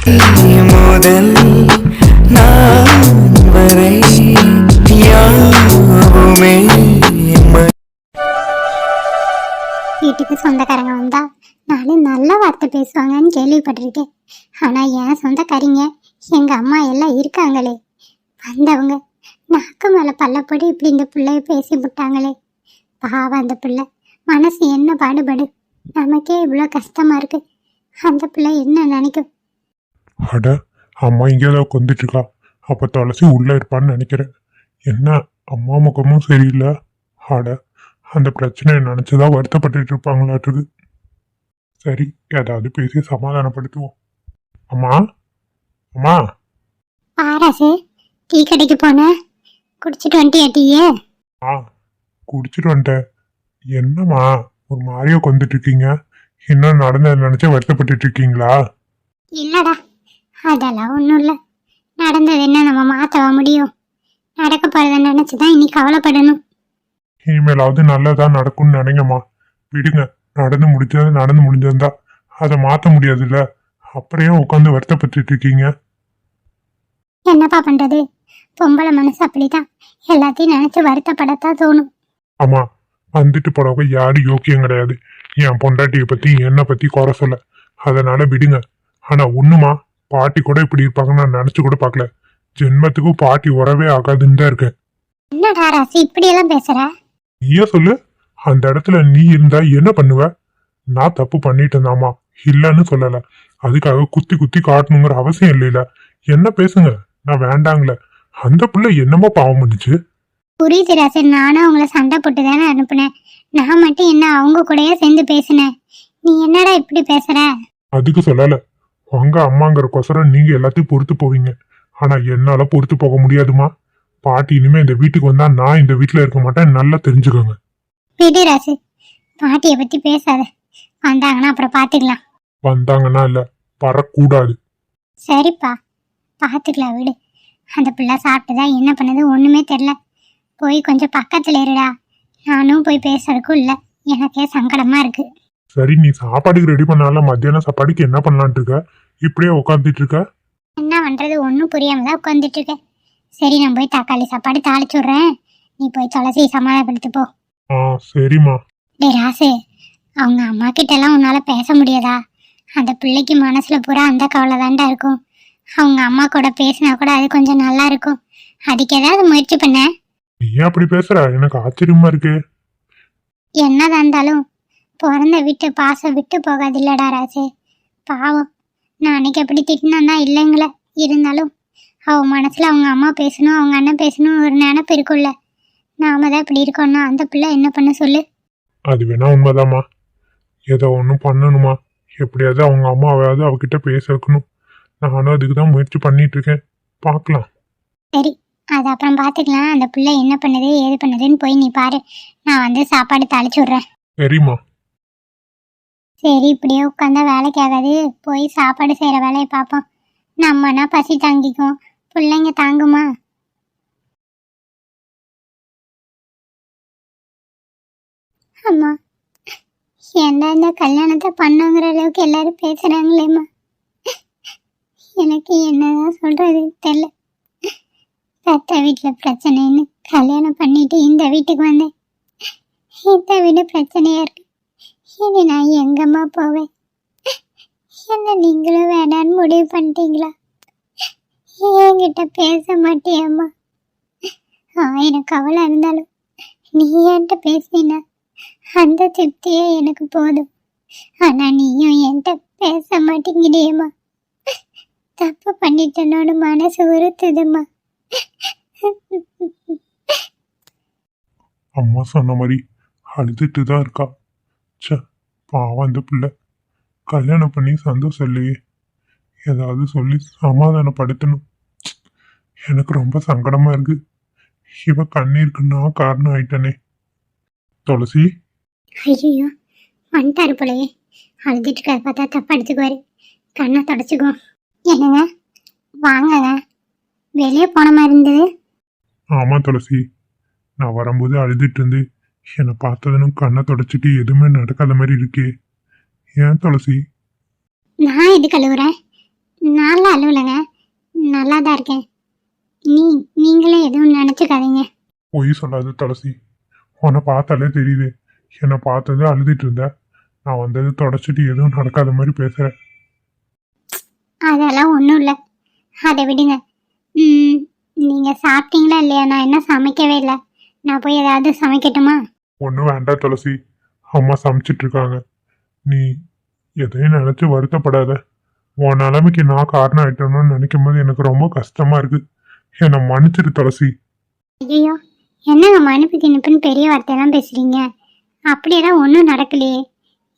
முதல் நான் வரை யாவுமே வீட்டுக்கு சொந்தக்காரங்க வந்தா நானே நல்ல வார்த்தை பேசுவாங்கன்னு கேள்விப்பட்டிருக்கேன். ஆனா என் சொந்தக்காரிங்க எங்க அம்மா எல்லாம் இருக்காங்களே, வந்தவங்க நாக்கு மேல பல்ல போட்டு இப்படி இந்த பிள்ளைய பேசி விட்டாங்களே. பாவம் அந்த பிள்ளை மனசு என்ன பாடுபடு, நமக்கே இவ்வளோ கஷ்டமா இருக்கு. அந்த பிள்ளை என்ன நினைக்கும்? அட, அம்மா இங்கேதான் உட்காந்துட்டு இருக்கா. அப்ப துளசி உள்ள இருப்பான்னு நினைக்கிறேன். என்ன அம்மா முகமும் சரியில்லை. அட, அந்த பிரச்சனையை நினைச்சுதான் வருத்தப்பட்டு இருப்பாங்களாட்டுருக்கு. சரி, ஏதாவது பேசி சமாதானப்படுத்துவோம். அம்மா, அம்மா. பாராசு, டீ கடைக்கு போன குடிச்சிட்டு வந்துட்டியா டீயே? ஆ, குடிச்சிட்டு வந்துட்டேன். என்னம்மா ஒரு மாதிரியா உட்காந்துட்டு இருக்கீங்க? இன்னும் நடந்ததை நினைச்சு வருத்தப்பட்டு இருக்கீங்களா? இல்லடா, அதெல்லாம் ஒன்றும் இல்லை. நடந்தது என்ன நம்ம மாற்றவா முடியும்? நடக்க போறதை நினைச்சுதான் இனி கவலைப்படணும். இனிமேலாவது நல்லதா நடக்கும்னு நினைங்கம்மா. விடுங்க, நடந்து முடிஞ்சதுதான். அதை மாற்ற முடியாதுல்ல. அப்புறம் உட்காந்து வருத்தப்பட்டு இருக்கீங்க. என்னப்பா பண்றது, பொம்பளை மனசு அப்படிதான். எல்லாத்தையும் நினைச்சு வருத்தப்படத்தான் தோணும். ஆமா, வந்துட்டு போறவங்க யாரும் யோக்கியம் கிடையாது. என் பொண்டாட்டியை பத்தி என்னை பத்தி குறை சொல்ல. அதனால விடுங்க. ஆனா ஒண்ணுமா, பாட்டி கூட இப்படி இருப்பாங்கன்னு நான் நினைச்சு கூட பார்க்கல. ஜென்மத்துக்கும் பாட்டி உறவே ஆகாதுன்னு தான் இருக்கேன். என்னடா ராசி இப்படி எல்லாம் பேசுற? நீயே சொல்லு, அந்த இடத்துல நீ இருந்தா என்ன பண்ணுவ? நான் தப்பு பண்ணிட்டேன்தாமா, இல்லன்னு சொல்லல. அதுக்காக குத்தி குத்தி காட்டணுங்கிற அவசியம் இல்லைல. என்ன பேசுங்க, நான் வேண்டாங்கள. அந்த பிள்ளை என்னமோ பாவம் பண்ணுச்சு. புரியுது ராசி, நானும் அவங்கள சண்டை போட்டு தானே அனுப்புனேன். நான் மட்டும் என்ன அவங்க கூடயே சேர்ந்து பேசினேன். நீ என்னடா இப்படி பேசுற? அதுக்கு சொல்லல. உங்க அம்மாங்கிற கொசரம் நீங்க எல்லாத்தையும் பொறுத்து போவீங்க. ஆனா என்னால பொறுத்து போக முடியாதுமா. பாட்டி இனிமே இந்த வீட்டுக்கு வந்தா நான் இந்த வீட்டுல இருக்க மாட்டேன், நல்லா தெரிஞ்சுக்கோங்க. விடு ராசி, பாட்டிய பத்தி பேசாத. வந்தாங்கன்னா அப்புறம் பாத்துக்கலாம். வந்தாங்கன்னா இல்ல, வரக்கூடாது. சரிப்பா, பாத்துக்கலாம் விடு. அந்த பிள்ளை சாப்பிட்டுதான் என்ன பண்ணுது ஒண்ணுமே தெரியல. போய் கொஞ்சம் பக்கத்துல இருடா. நானும் போய் பேசுறதுக்கும் இல்ல, எனக்கே சங்கடமா இருக்கு. சரி, நீ சாப்பாடுக்கு ரெடி பண்ணால மத்தியானம் சாப்பாடுக்கு என்ன பண்ணலான்ட்டு இருக்க? இப்படியே உட்காந்துட்டு இருக்க? என்ன பண்றது ஒன்றும் புரியாம தான் உட்காந்துட்டு இருக்கேன். சரி, நான் போய் தக்காளி சாப்பாடு தாளிச்சு விட்றேன். நீ போய் துளசியை சமாதானப்படுத்து போ. ஆ, சரிம்மா. டே ராசு, அவங்க அம்மா கிட்ட எல்லாம் உன்னால பேச முடியாதா? அந்த பிள்ளைக்கு மனசுல பூரா அந்த கவலை தாண்டா இருக்கும். அவங்க அம்மா கூட பேசினா கூட அது கொஞ்சம் நல்லா இருக்கும். அதுக்கு ஏதாவது முயற்சி பண்ண? நீ ஏன் அப்படி பேசுற? எனக்கு ஆச்சரியமா இருக்கு. என்னதான் இருந்தாலும் பிறந்த விட்டு பாசம் விட்டு போகாது இல்லடா ராசு. பாவம், நான் அன்னைக்கு எப்படி திட்டினா இல்லைங்கள. இருந்தாலும் அவ மனசுல அவங்க அம்மா பேசணும், அவங்க அண்ணன் பேசணும் ஒரு நினைப்பு இருக்குல்ல. நாம தான் இப்படி இருக்கோம்னா அந்த பிள்ளை என்ன பண்ண சொல்லு? அது வேணா உண்மைதாம்மா. ஏதோ ஒன்றும் பண்ணணுமா. எப்படியாவது அவங்க அம்மாவையாவது அவகிட்ட பேச வைக்கணும். நானும் அதுக்கு தான் முயற்சி பண்ணிட்டு இருக்கேன். பார்க்கலாம். சரி, அது அப்புறம் பார்த்துக்கலாம். அந்த பிள்ளை என்ன பண்ணுது ஏது பண்ணுதுன்னு போய் நீ பாரு. நான் வந்து சாப்பாடு தாளிச்சு விட்றேன். சரிம்மா. சரி, இப்படியே உட்காந்தா வேலைக்கு ஆகாது. போய் சாப்பாடு செய்கிற வேலையை பார்ப்போம். நம்மனா பசி தாங்கிக்கும், பிள்ளைங்க தாங்குமா? அம்மா, ஏன்டா இந்த கல்யாணத்தை பண்ணுங்கிற அளவுக்கு எல்லாரும் பேசுறாங்களேம்மா. எனக்கு என்னதான் சொல்றது தெரியல. பெத்த வீட்டில் பிரச்சனைன்னு கல்யாணம் பண்ணிட்டு இந்த வீட்டுக்கு வந்தேன். இந்த வீடு பிரச்சனையா இருக்கு. இனி நான் எங்கம்மா போவேன்? என்ன நீங்களும் வேணான்னு முடிவு பண்ணிட்டீங்களா? என்கிட்ட பேச மாட்டியம்மா? எனக்கு கவலை இருந்தாலும் நீ என்கிட்ட பேசினா அந்த திருப்தியே எனக்கு போதும். ஆனா நீயும் என்கிட்ட பேச மாட்டேங்கிறியம்மா. தப்பு பண்ணிட்டனோட மனசு உறுத்துதும்மா. அம்மா சொன்ன மாதிரி அழுதுட்டு தான் இருக்கா. சே, பாவம் அந்த பிள்ளை. கல்யாணம் பண்ணி சந்தோஷம் இல்லையே. ஏதாவது சொல்லி சமாதானப்படுத்தணும். எனக்கு ரொம்ப சங்கடமா இருக்கு. இவ கண்ணீருக்கு நான் காரணம் ஆயிட்டனே. துளசி. ஐயோ, வந்துட்டாரு போலயே. அழுதுட்டு இருக்க பார்த்தா தப்பா எடுத்துக்குவாரு. கண்ணை தொடச்சிக்கோ. என்னங்க, வாங்கங்க. வெளியே போன மாதிரி இருந்தது. ஆமா துளசி, நான் வரும்போது அழுதுட்டு இருந்து என்னை பார்த்ததுன்னு கண்ணை தொடச்சிட்டு எதுவுமே நடக்காத மாதிரி இருக்கே. ஏன் துளசி? நான் எது கழுவுறேன்? நான்லாம் அழுவலைங்க, நல்லா தான் இருக்கேன். நீங்களே எதுவும் நினச்சிக்காதீங்க. பொய் சொல்லாது துளசி. உன்னை பார்த்தாலே தெரியுது. என்னை பார்த்தது அழுதுட்டு இருந்த. நான் வந்தது தொடச்சிட்டு எதுவும் நடக்காத மாதிரி பேசுகிறேன். அதெல்லாம் ஒன்றும் இல்லை, அதை விடுங்க. நீங்கள் சாப்பிட்டீங்களா இல்லையா? நான் என்ன சமைக்கவே இல்லை. நான் போய் ஏதாவது சமைக்கட்டுமா? ஒன்றும் வேண்டாம் துளசி. அம்மா சமைச்சிட்டு இருக்காங்க. நீ எதையும் நினச்சி வருத்தப்படாத. உன் நிலைமைக்கு நான் காரணம் ஆயிட்டணும்னு நினைக்கும் போது எனக்கு ரொம்ப கஷ்டமா இருக்கு. என்னை மன்னிச்சிரு துளசி. ஐயோ, என்னங்க மன்னிப்பு கிணிப்புன்னு பெரிய வார்த்தையெல்லாம் பேசுகிறீங்க? அப்படியெல்லாம் ஒன்றும் நடக்கலையே,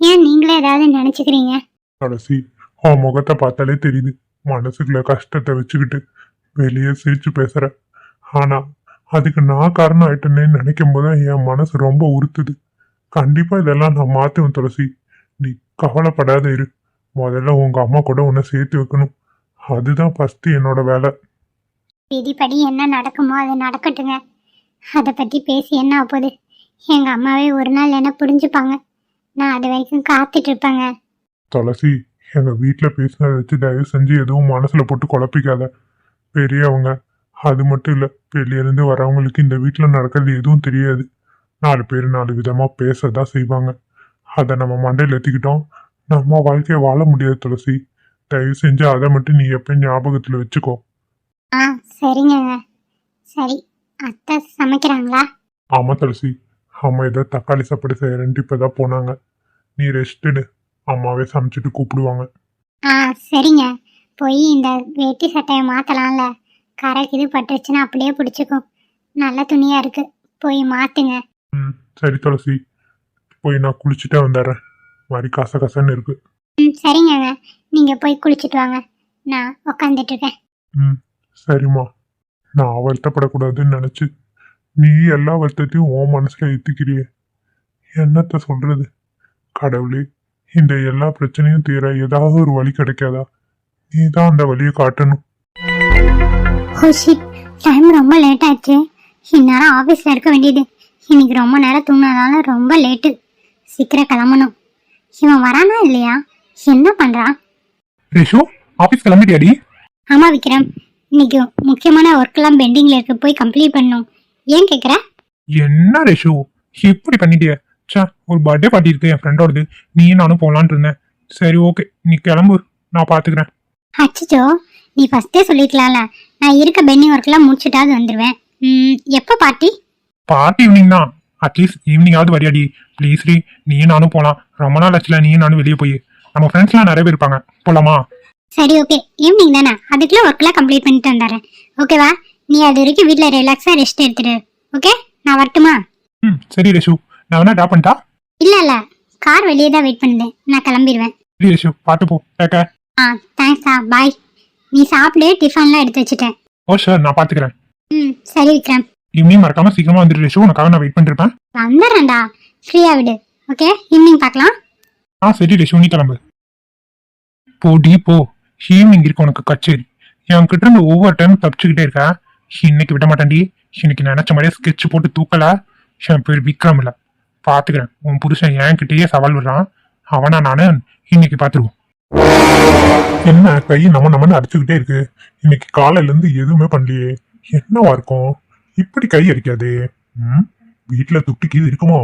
ஏன் நீங்களே ஏதாவது நினச்சிக்கிறீங்க? துளசி, உன் முகத்தை பார்த்தாலே தெரியுது. மனசுக்குள்ள கஷ்டத்தை வச்சுக்கிட்டு வெளியே சிரிச்சு பேசுற. ஆனா அதுக்கு நான் காரணம் ஆயிட்டேன்னு நினைக்கும் போது என் மனசு ரொம்ப உறுத்துது. கண்டிப்பா இதெல்லாம் நான் மாத்துவேன் துளசி. நீ கவலைப்படாத இரு. முதல்ல உங்க அம்மா கூட உன்னை சேர்த்து வைக்கணும். அதுதான் ஃபர்ஸ்ட் என்னோட வேலை. விதிப்படி என்ன நடக்குமோ அது நடக்கட்டுங்க. அதை பற்றி பேசி என்ன ஆகுது? எங்கள் அம்மாவே ஒரு நாள் என்ன புரிஞ்சுப்பாங்க. நான் அது வரைக்கும் காத்துட்டு இருப்பேங்க. துளசி, எங்க வீட்டில் பேசினதை வச்சு தயவு செஞ்சு எதுவும் மனசுல போட்டு குழப்பிக்காத. பெரியவங்க, அது மட்டும் இல்லை, வெளியிருந்து வரவங்களுக்கு இந்த வீட்டில் நடக்கிறது எதுவும் தெரியாது. 4 பேர் 4 விதமா பேசதான் செய்வாங்க. அதை நம்ம மண்டையில் ஏற்றிக்கிட்டோம், நம்ம வாழ்க்கையை வாழ முடியாது துளசி. தயவு செஞ்சு அதை மட்டும் நீ எப்பயும் ஞாபகத்தில் வச்சுக்கோ. ஆ சரிங்க. சரி, அத்தை சமைக்கிறாங்களா? ஆமா துளசி, அம்மா ஏதோ தக்காளி சாப்பாடு செய்யறேன்ட்டு இப்பதான் போனாங்க. நீ ரெஸ்ட் எடு, அம்மாவே சமைச்சிட்டு கூப்பிடுவாங்க. ஆ சரிங்க. போய் இந்த வேட்டி சட்டையை மாற்றலாம்ல, கரைக்கு இது பட்டுருச்சுன்னா அப்படியே பிடிச்சிக்கும். நல்ல துணியாக இருக்கு, போய் மாற்றுங்க. ம் சரி துளசி, போய் நான் குளிச்சுட்டே வந்துடுறேன். மாதிரி கசகசன்னு இருக்கு. சரிங்க, நீங்கள் போய் குளிச்சுட்டு வாங்க, நான் உக்காந்துட்டு இருக்கேன். ம் சரிம்மா. நான் வருத்தப்படக்கூடாதுன்னு நினச்சி நீ எல்லா வருத்தத்தையும் உன் மனசில் ஏற்றிக்கிறியே. என்னத்த சொல்கிறது? கடவுளே, இந்த எல்லா பிரச்சனையும் தீர ஏதாவது ஒரு வழி கிடைக்காதா? நீ தான் அந்த வழியை காட்டணும். ஓ ஷிட், டைம் ரொம்ப லேட் ஆயிடுச்சு. இந்நேரம் ஆஃபீஸில் இருக்க வேண்டியது. இன்னைக்கு ரொம்ப நேரம் தூங்கினதால ரொம்ப லேட்டு. சீக்கிரம் கிளம்பணும். இவன் வரானா இல்லையா? என்ன பண்ணுறான்? ரேஷு, ஆஃபீஸ் கிளம்பிட்டியாடி? ஆமாம் விக்ரம், இன்னைக்கு முக்கியமான ஒர்க்கெல்லாம் பெண்டிங்கில் இருக்கு, போய் கம்ப்ளீட் பண்ணணும். ஏன் கேட்குற? என்ன ரேஷு இப்படி பண்ணிட்டிய? சே, ஒரு பர்த்டே பார்ட்டி இருக்கு என் ஃப்ரெண்டோடது, நீயும் நானும் போகலான்னு இருந்தேன். சரி ஓகே, நீ கிளம்பு, நான் பார்த்துக்கிறேன். அச்சோ, நீ ஃபஸ்ட்டே சொல்லிக்கலாம்ல. நான் இருக்க பெண்டிங் ஒர்க்கெல்லாம் முடிச்சுட்டாவது வந்துடுவேன். எப்போ பார்ட்டி? பார்ட்டி ஈவினிங் தான். அட்லீஸ்ட் ஈவினிங்காவது வரியாடி ப்ளீஸ் ரீ. நீயும் நானும் போகலாம், ரொம்ப நாள் ஆச்சுல நீயும் நானும் வெளியே போய். நம்ம ஃப்ரெண்ட்ஸ்லாம் நிறைய பேர் இருப்பாங்க, போகலாமா? சரி ஓகே, ஈவினிங் தானே, அதுக்குள்ளே ஒர்க்கெல்லாம் கம்ப்ளீட் பண்ணிட்டு வந்துடுறேன். ஓகேவா? நீ அது வரைக்கும் வீட்டில் ரிலாக்ஸாக ரெஸ்ட் எடுத்துடு. ஓகே, நான் வரட்டுமா? ம் சரி ரேஷு, நான் வேணா ட்ராப் பண்ணிட்டா? இல்லை, கார் வெளியே தான் வெயிட் பண்ணுது, நான் கிளம்பிடுவேன். சரி ரேஷு, பார்த்து போ. கேட்க. ஆ தேங்க்ஸா, பாய். நீ சாப்பிடு, டிஃபன்லாம் எடுத்து வச்சுட்டேன். ஓ ஷார், நான் பார்த்துக்கிறேன். சரி விக்ரம். ஈவினிங் மறக்காம சீக்கிரமா வந்துடு ரேஷு, உனக்காக நான் வெயிட் பண்ணிருப்பேன். வந்துடுறேன்டா, ஃப்ரீயாக விடு. ஓகே, ஈவினிங் பார்க்கலாம். சரி ரேஷு, நீ கிளம்பு. போடி போ, ஈவினிங் இருக்கு உனக்கு கச்சேரி. என் கிட்ட இருந்து ஒவ்வொரு டைம் தப்பிச்சுக்கிட்டே இருக்க. இன்னைக்கு விட மாட்டேன்டி. இன்னைக்கு நினைச்ச மாதிரியே ஸ்கெட்ச் போட்டு தூக்கல. என் பேர் விக்ரம் இல்ல, பாத்துக்கிறேன். உன் புருஷன் என் கிட்டேயே சவால் விடுறான். அவனா நானு இன்னைக்கு பாத்துருவோம். என்ன கை நம்மன்னு அடிச்சுக்கிட்டே இருக்கு? இன்னைக்கு காலையில இருந்து எதுவுமே பண்ணலையே. என்னவா இருக்கும்? இப்படி கை அடிக்காதே. வீட்டுல துட்டுக்கு இது இருக்குமோ?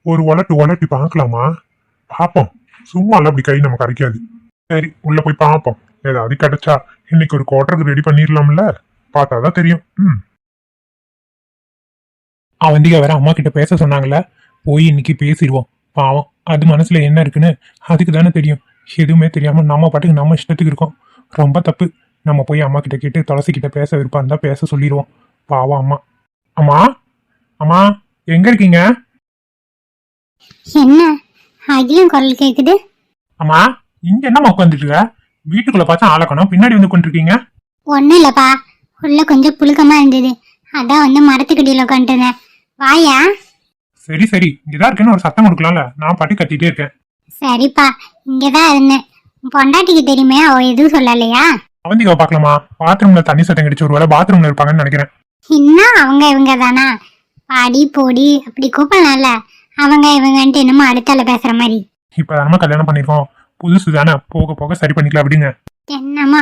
ஒரு உலட்டி பார்க்கலாமா? பார்ப்போம். சும்மா அப்படி கை நமக்கு அரைக்காது. சரி, உள்ள போய் பார்ப்போம். ஏதாவது கிடைச்சா இன்னைக்கு ஒரு குவார்டருக்கு ரெடி பண்ணிடலாம்ல? பார்த்தாதான் தெரியும். அவந்திகா வேற அம்மா கிட்ட பேச சொன்னாங்கல்ல, போய் இன்னைக்கு பேசிடுவோம். பாவம், அது மனசுல என்ன இருக்குன்னு அதுக்கு தானே தெரியும். எதுவுமே தெரியாம நம்ம பாட்டுக்கு நம்ம இஷ்டத்துக்கு இருக்கோம். ரொம்ப தப்பு. நம்ம போய் அம்மா கிட்ட கேட்டு துளசி கிட்ட பேச விருப்பம் இருந்தா பேச சொல்லிடுவோம். பாவம் அம்மா. அம்மா, அம்மா எங்க இருக்கீங்க? என்ன அகிலும் குரல் கேக்குது? அம்மா, இங்க என்னம்மா உட்காந்துட்டு இருக்க? வீட்டுக்குள்ள பார்த்தா ஆளக்கணும், பின்னாடி வந்து உட்காந்துருக்கீங்க. ஒன்றும் இல்லப்பா, உள்ள கொஞ்சம் புழுக்கமா இருந்தது, அதான் வந்து மரத்துக்கடியில் உட்காந்துருந்தேன். வாயா. சரி சரி, இங்கதான் இருக்கேன்னு ஒரு சத்தம் கொடுக்கலாம்ல, நான் பாட்டு கத்திட்டே இருக்கேன். சரிப்பா, இங்கதான் இருந்தேன். பொண்டாட்டிக்கு தெரியுமே, அவ எதுவும் சொல்லலையா? அவந்திகாவை பார்க்கலாமா? பாத்ரூம்ல தண்ணி சத்தம் கிடைச்சு, ஒருவேளை பாத்ரூம்ல இருப்பாங்கன்னு நினைக்கிறேன். இன்னும் அவங்க இவங்க தானா? பாடி போடி அப்படி கூப்பிடலாம்ல. அவங்க இவங்கன்ட்டு என்னமோ அடுத்தால பேசுற மாதிரி. இப்ப நம்ம கல்யாணம் பண்ணிருக்கோம், புதுசு தானே, போக போக சரி பண்ணிக்கலாம். அப்படிங்க. என்னம்மா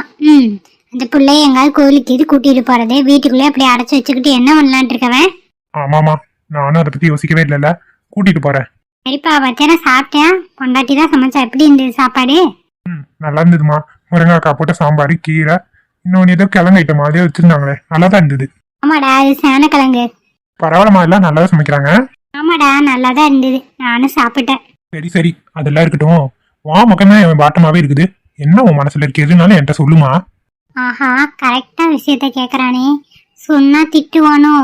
அந்த பிள்ளைய எங்காவது கோயிலுக்கு இது கூட்டிட்டு போறதே வீட்டுக்குள்ளே அப்படி அடைச்சு வச்சுக்கிட்டு என்ன பண்ணலான்ட்டு இருக்கவன். ஆமாமா, நானும் அதை பத்தி யோசிக்கவே இல்லைல்ல, கூட்டிட்டு போறேன். சரிப்பா, மத்தியானம் சாப்பிட்டேன். பொண்டாட்டி தான் சமைச்சா. எப்படி இருந்தது சாப்பாடு? நல்லா இருந்ததுமா. முருங்கைக்காய் போட்ட சாம்பார், கீரை, இன்னொன்னு ஏதோ கிழங்கு ஐட்டம் அதே வச்சிருந்தாங்களே, நல்லா தான் இருந்தது. ஆமாடா, அது சேனக்கிழங்கு. பரவாயில்லமா, எல்லாம் நல்லா தான் சமைக்கிறாங்க. ஆமாடா, நல்லா தான் இருந்தது. நானும் சாப்பிட்டேன். சரி சரி, அதெல்லாம் இருக்கட்டும். வா முகமே பாட்டமாவே இருக்குது. என்ன உன் மனசுல இருக்கு? எதுனாலும் என்கிட்ட சொல்லுமா. ஆஹா, கரெக்டா விஷயத்த கேக்குறானே. சொன்னா திட்டுவானோ?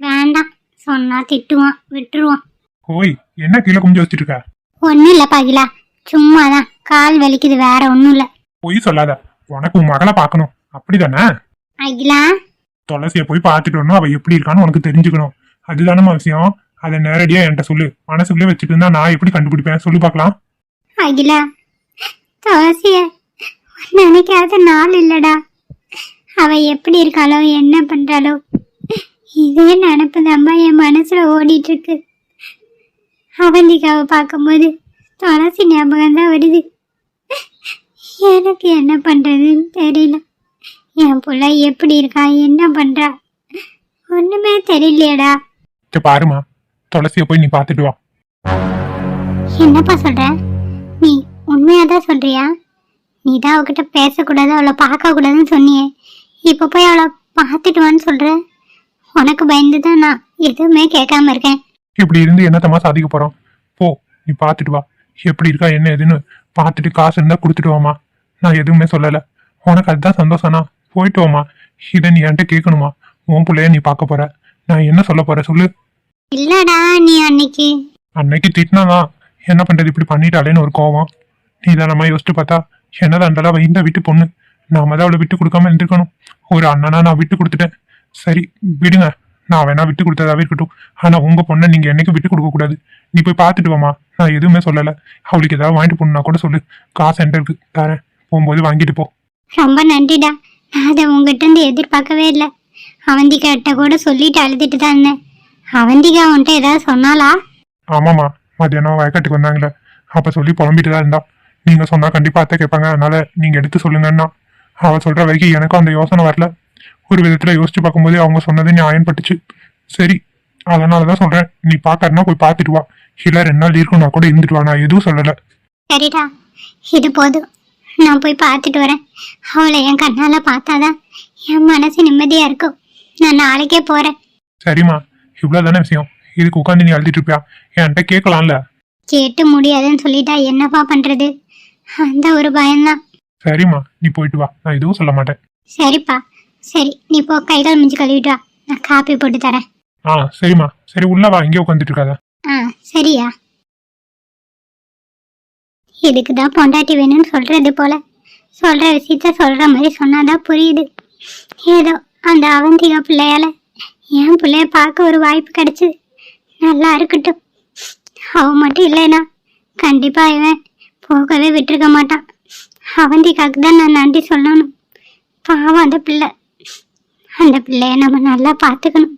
வேண்டாம், சொன்னா திட்டுவான், விட்டுருவான். ஓய், என்ன கீழே குஞ்சு வச்சுட்டு இருக்க? ஒன்னும் இல்ல பகிலா, சும்மாதான் கால் வலிக்குது, வேற ஒன்னும் இல்ல. பொய் சொல்லாத, உனக்கு உன் மகளை பார்க்கணும், அப்படிதானே? அகிலா, துளசிய போய் பார்த்துட்டு வரணும், அவ எப்படி இருக்கான்னு உனக்கு தெரிஞ்சுக்கணும். அதுதானே விஷயம். அதை நேரடியா என்கிட்ட சொல்லு. மனசுக்குள்ளே வச்சுட்டு இருந்தா நான் எப்படி கண்டுபிடிப்பேன்? சொல்லு பார்க்கலாம். அகிலா, துளசிய நினைக்காத நாள் இல்லடா. அவ எப்படி இருக்காளோ, என்ன பண்றாளோ, இதே நினப்பு தான்பா என் மனசுல ஓடிட்டு இருக்கு. அவந்திக்காவை பார்க்கும்போது துளசி ஞாபகம் தான் வருது. எனக்கு என்ன பண்றதுன்னு தெரியல. என் புள்ள எப்படி இருக்கா, என்ன பண்றா, ஒண்ணுமே தெரியலையடா. பாருமா, துளசிய போய் நீ பார்த்துட்டு வா. என்னப்பா சொல்ற? நீ உண்மையாதான் சொல்றியா? நீ தான் அவகிட்ட பேசக்கூடாது, அவளை பார்க்க கூடாதுன்னு சொன்னியே. இப்ப போய் அவளை பார்த்துட்டு வான்னு சொல்ற. உனக்கு பயந்துதான் நான் எதுவுமே கேட்காம இருக்கேன். இப்படி இருந்து என்னத்தமா சாதிக்க போறோம்? போ, நீ பார்த்துட்டு வா. எப்படி இருக்கா என்ன ஏதுன்னு பார்த்துட்டு காசு இருந்தா கொடுத்துட்டு வாமா. நான் எதுவுமே சொல்லல. உனக்கு அதுதான் சந்தோஷம்னா போயிட்டு வாமா. இதை நீ என்கிட்ட கேட்கணுமா? உன் பிள்ளைய நீ பார்க்க போற, நான் என்ன சொல்ல போற சொல்லு. இல்லடா, நீ அன்னைக்கு திட்டினாதான் என்ன பண்றது, இப்படி பண்ணிட்டாலேன்னு ஒரு கோவம். நீ தானம்மா யோசிச்சு பார்த்தா என்னதான் இருந்தாலும் அவ இந்த வீட்டு பொண்ணு. நாம தான் அவளை விட்டு கொடுக்காம இருந்திருக்கணும். ஒரு அண்ணனா நான் விட்டு கொடுத்துட்டேன். சரி விடுங்க, நான் வேணா விட்டு கொடுத்ததாவே இருக்கட்டும். ஆனா உங்க பொண்ணை நீங்க என்னைக்கு விட்டு கொடுக்க கூடாது. நீ போய் பார்த்துட்டு வாமா. நான் எதுவுமே சொல்லல. அவளுக்கு ஏதாவது வாங்கிட்டு போனா கூட சொல்லு. காசு என்கிட்ட இருக்கு, தரேன். போகும்போது வாங்கிட்டு போ. ரொம்ப நன்றிடா. நான் அதை உங்ககிட்ட இருந்து எதிர்பார்க்கவே இல்லை. அவந்திகா கிட்ட கூட சொல்லிட்டு அழுதுட்டு தான் இருந்தேன். அவந்திகா உன்கிட்ட ஏதாவது சொன்னாலா? ஆமாமா, மத்தியானம் வயக்காட்டுக்கு வந்தாங்களே, அப்ப சொல்லி புலம்பிட்டு தான் இருந்தா. நீங்க சொன்னா கண்டிப்பா அத்தை கேட்பாங்க, அதனால நீங்க எடுத்து சொல்லுங்கன்னா. அவ சொல்ற வரைக்கும் எனக்கும் அந்த யோசனை வரல. ஒரு விதத்துல யோசிச்சு பார்க்கும்போது அவங்க சொன்னது நியாயம் பட்டுச்சு. சரி, அதனாலதான் சொல்றேன், நீ பாக்கறனா போய் பார்த்துட்டு வா. இல்ல 2 நாள் இருக்கும்னா கூட இருந்துட்டு வா, நான் எதுவும் சொல்லல. சரிடா, இது போதும். நான் போய் பார்த்துட்டு வரேன். அவளை என் கண்ணால பார்த்தாதான் என் மனசு நிம்மதியா இருக்கும். நான் நாளைக்கே போறேன். சரிம்மா, இவ்வளவுதானே விஷயம். இதுக்கு உட்காந்து நீ அழுதுட்டு இருப்பியா? என்கிட்ட கேட்கலாம்ல. கேட்டு முடியாதுன்னு சொல்லிட்டா என்னப்பா பண்றது? அந்த ஒரு பயம்தான். சரிம்மா, நீ போயிட்டு வா, நான் எதுவும் சொல்ல மாட்டேன். சரிப்பா, சரி, நீ போ, கைகால் மிஞ்சி கழுவிட்டு வா. நான் காப்பி போட்டு தரேன். சரிம்மா, சரி உள்ள வா, இங்கே உட்காந்துட்டு இருக்காத. சரியா? இதுக்குதான் பொண்டாட்டி வேணும்னு சொல்றது போல. சொல்ற விஷயத்த சொல்ற மாதிரி சொன்னாதான் புரியுது. ஏதோ அந்த அவந்திகா பிள்ளையால என் பிள்ளைய பார்க்க ஒரு வாய்ப்பு கிடைச்சது. நல்லா இருக்கட்டும். அவ மட்டும் இல்லைனா கண்டிப்பா இவன் போகவே விட்டுருக்க மாட்டான். அவந்திகாக்கு தான் நான் நன்றி சொல்லணும். பாவம் அந்த பிள்ளை. அந்த பிள்ளைய நம்ம நல்லா பார்த்துக்கணும்.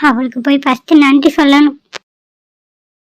அவளுக்கு போய் ஃபஸ்ட்டு நன்றி சொல்லணும்.